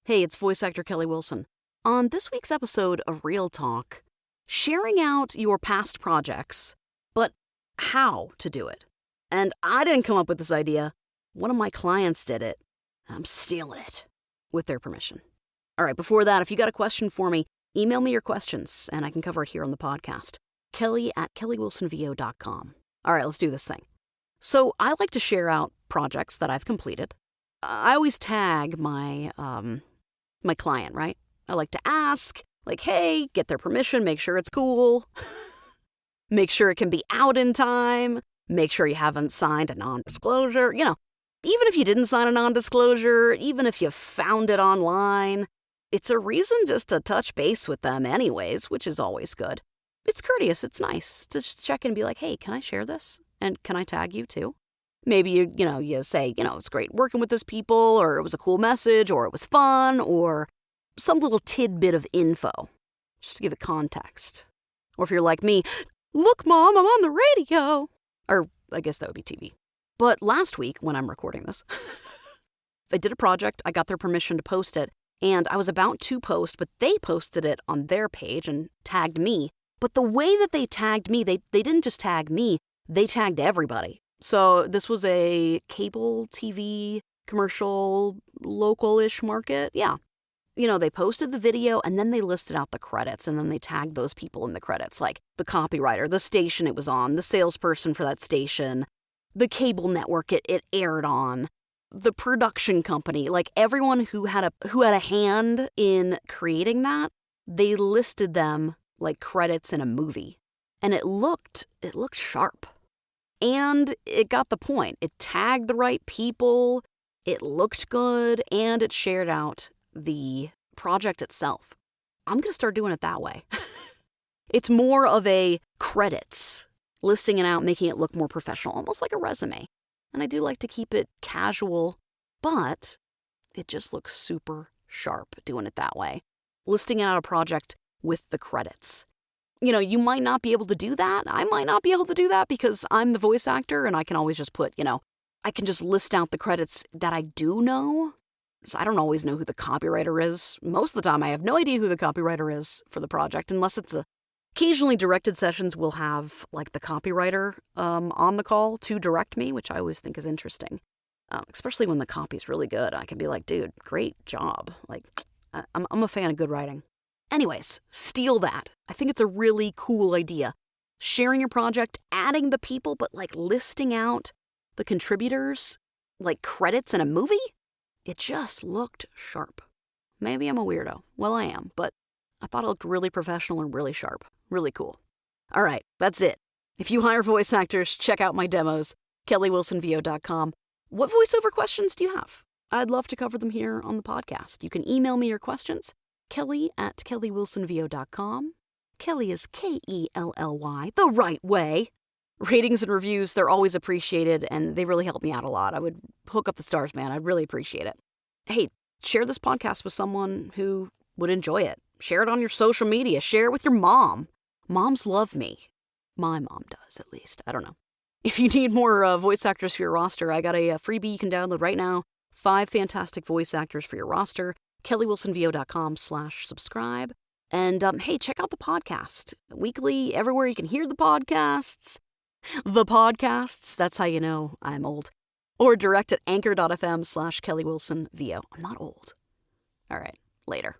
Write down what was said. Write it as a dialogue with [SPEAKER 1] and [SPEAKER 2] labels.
[SPEAKER 1] Hey, it's voice actor Kelly Wilson. On this week's episode of Real Talk, sharing out your past projects, but how to do it. And I didn't come up with this idea. One of my clients did it. I'm stealing it with their permission. All right, before that, if you got a question for me, email me your questions and I can cover it here on the podcast. Kelly@kellywilsonvo.com. All right, let's do this thing. So I like to share out projects that I've completed. I always tag my client, right? I like to ask, like, hey, get their permission, make sure it's cool, make sure it can be out in time, make sure you haven't signed a non-disclosure. Even if you didn't sign a non-disclosure, even if you found it online, it's a reason just to touch base with them anyways, which is always good. It's courteous, it's nice to just check in and be like, hey, can I share this? And can I tag you too? Maybe you say, it's great working with this people, or it was a cool message, or it was fun, or some little tidbit of info, just to give it context. Or if you're like me, look, Mom, I'm on the radio. Or I guess that would be TV. But last week, when I'm recording this, I did a project, I got their permission to post it, and I was about to post, but they posted it on their page and tagged me. But the way that they tagged me, they didn't just tag me, they tagged everybody. So this was a cable TV commercial, local-ish market. Yeah. They posted the video and then they listed out the credits and then they tagged those people in the credits, like the copywriter, the station it was on, the salesperson for that station, the cable network it aired on, the production company, like everyone who had a hand in creating that, they listed them like credits in a movie. And it looked sharp. And it got the point. It tagged the right people, it looked good, and it shared out the project itself. I'm going to start doing it that way. It's more of a credits, listing it out, making it look more professional, almost like a resume. And I do like to keep it casual, but it just looks super sharp doing it that way. Listing out a project with the credits. You might not be able to do that. I might not be able to do that because I'm the voice actor and I can always just put, I can just list out the credits that I do know. So I don't always know who the copywriter is. Most of the time I have no idea who the copywriter is for the project, unless it's occasionally directed sessions will have like the copywriter on the call to direct me, which I always think is interesting. Especially when the copy's really good. I can be like, dude, great job. Like, I'm a fan of good writing. Anyways, steal that. I think it's a really cool idea. Sharing your project, adding the people, but like listing out the contributors, like credits in a movie? It just looked sharp. Maybe I'm a weirdo. Well, I am, but I thought it looked really professional and really sharp. Really cool. All right, that's it. If you hire voice actors, check out my demos, kellywilsonvo.com. What voiceover questions do you have? I'd love to cover them here on the podcast. You can email me your questions. Kelly@kellywilsonvo.com. Kelly is Kelly, the right way. Ratings and reviews, they're always appreciated, and they really help me out a lot. I would hook up the stars, man. I'd really appreciate it. Hey, share this podcast with someone who would enjoy it. Share it on your social media. Share it with your mom. Moms love me. My mom does, at least. I don't know. If you need more voice actors for your roster, I got a freebie you can download right now. 5 fantastic voice actors for your roster. kellywilsonvo.com/subscribe. And hey, check out the podcast. Weekly, everywhere you can hear the podcasts. The podcasts, that's how you know I'm old. Or direct at anchor.fm/kellywilsonvo. I'm not old. All right, later.